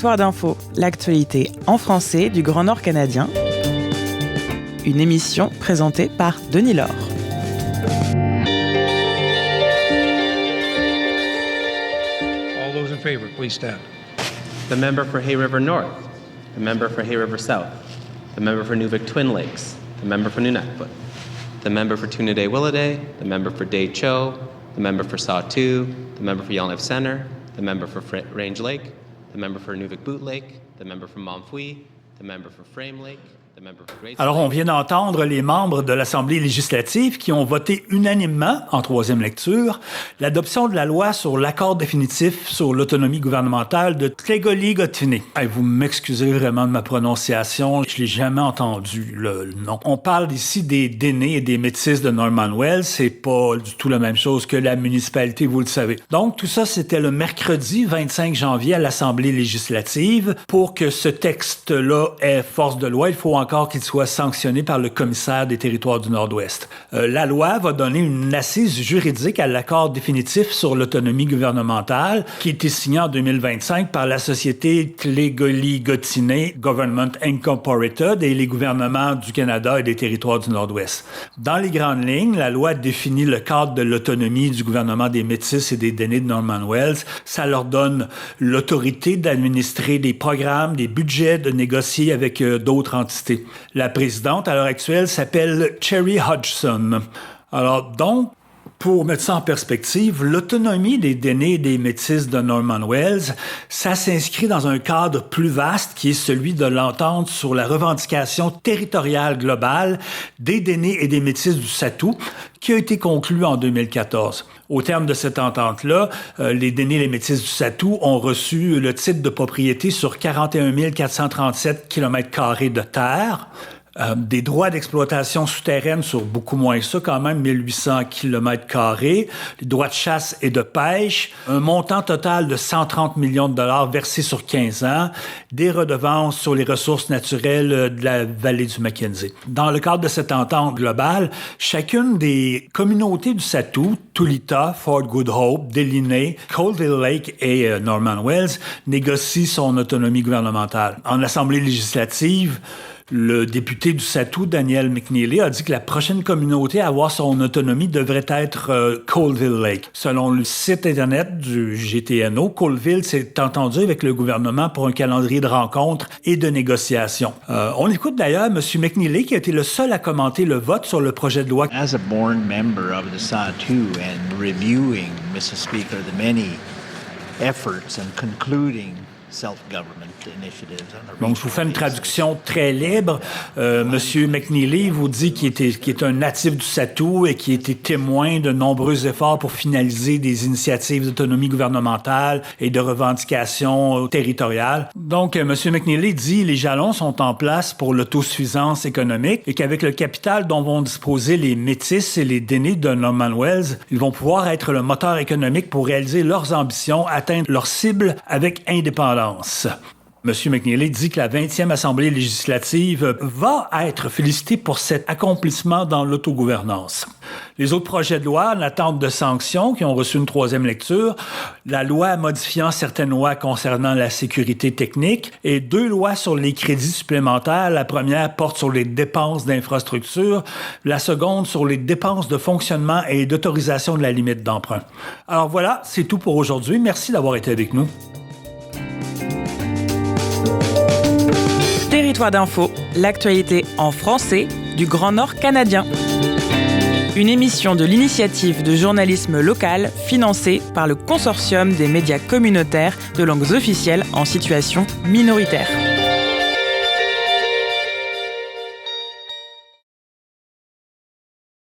Territoire d'info, l'actualité en français du Grand Nord canadien. Une émission présentée par Denis Laure. All those in favor, please stand. The member for Hay River North, the member for Hay River South, the member for Nuvik Twin Lakes, the member for Nunavut, the member for Tunaday-Willaday, the member for Day-Cho, the member for Sawtoo, the member for Yellowknife Center, the member for Range Lake, the member for Nuvik Boot Lake, the member for Momfui, the member for Frame Lake. Alors, on vient d'entendre les membres de l'Assemblée législative qui ont voté unanimement, en troisième lecture, l'adoption de la loi sur l'accord définitif sur l'autonomie gouvernementale de Tleggolli-Gotine. Vous m'excusez vraiment de ma prononciation, je l'ai jamais entendu, le nom. On parle ici des Dénés et des Métis de Norman Wells, c'est pas du tout la même chose que la municipalité, vous le savez. Donc, tout ça, c'était le mercredi 25 janvier à l'Assemblée législative. Pour que ce texte-là ait force de loi, il faut encore qu'il soit sanctionné par le commissaire des Territoires du Nord-Ouest. La loi va donner une assise juridique à l'accord définitif sur l'autonomie gouvernementale qui a été signé en 2025 par la société Tleggolli-Gotine Government Incorporated et les gouvernements du Canada et des Territoires du Nord-Ouest. Dans les grandes lignes, la loi définit le cadre de l'autonomie du gouvernement des Métis et des Dénés de Norman Wells. Ça leur donne l'autorité d'administrer des programmes, des budgets, de négocier avec d'autres entités. La présidente, à l'heure actuelle, s'appelle Cherry Hodgson. Alors, donc, pour mettre ça en perspective, l'autonomie des Dénés et des Métis de Norman Wells, ça s'inscrit dans un cadre plus vaste qui est celui de l'entente sur la revendication territoriale globale des Dénés et des Métis du Satou, qui a été conclue en 2014. Au terme de cette entente-là, les Dénés et les Métis du Satou ont reçu le titre de propriété sur 41 437 km² de terre, des droits d'exploitation souterraine sur beaucoup moins que ça, quand même 1800 km², des droits de chasse et de pêche, un montant total de 130 millions de dollars versés sur 15 ans, des redevances sur les ressources naturelles de la vallée du Mackenzie. Dans le cadre de cette entente globale, chacune des communautés du Satou, Tulita, Fort Good Hope, Deliney, Colville Lake et Norman Wells, négocie son autonomie gouvernementale. En Assemblée législative, le député du Satou, Daniel McNeely, a dit que la prochaine communauté à avoir son autonomie devrait être Colville Lake. Selon le site Internet du GTNO, Colville s'est entendu avec le gouvernement pour un calendrier de rencontres et de négociations. On écoute d'ailleurs M. McNeely, qui a été le seul à commenter le vote sur le projet de loi. As a born member of the Satou and reviewing, Mr. Speaker, the many efforts and concluding self-government initiatives. Donc, je vous fais une traduction très libre. Monsieur McNeely vous dit qu'il est un natif du Satou et qui a été témoin de nombreux efforts pour finaliser des initiatives d'autonomie gouvernementale et de revendications territoriales. Donc, Monsieur McNeely dit les jalons sont en place pour l'autosuffisance économique et qu'avec le capital dont vont disposer les Métis et les Dénés de Norman Wells, ils vont pouvoir être le moteur économique pour réaliser leurs ambitions, atteindre leurs cibles avec indépendance. M. McNeely dit que la 20e Assemblée législative va être félicitée pour cet accomplissement dans l'autogouvernance. Les autres projets de loi en attente de sanctions qui ont reçu une troisième lecture, la loi modifiant certaines lois concernant la sécurité technique et 2 lois sur les crédits supplémentaires. La première porte sur les dépenses d'infrastructure, la seconde sur les dépenses de fonctionnement et d'autorisation de la limite d'emprunt. Alors voilà, c'est tout pour aujourd'hui. Merci d'avoir été avec nous. Territoire d'info, l'actualité en français du Grand Nord canadien. Une émission de l'initiative de journalisme local financée par le Consortium des médias communautaires de langues officielles en situation minoritaire.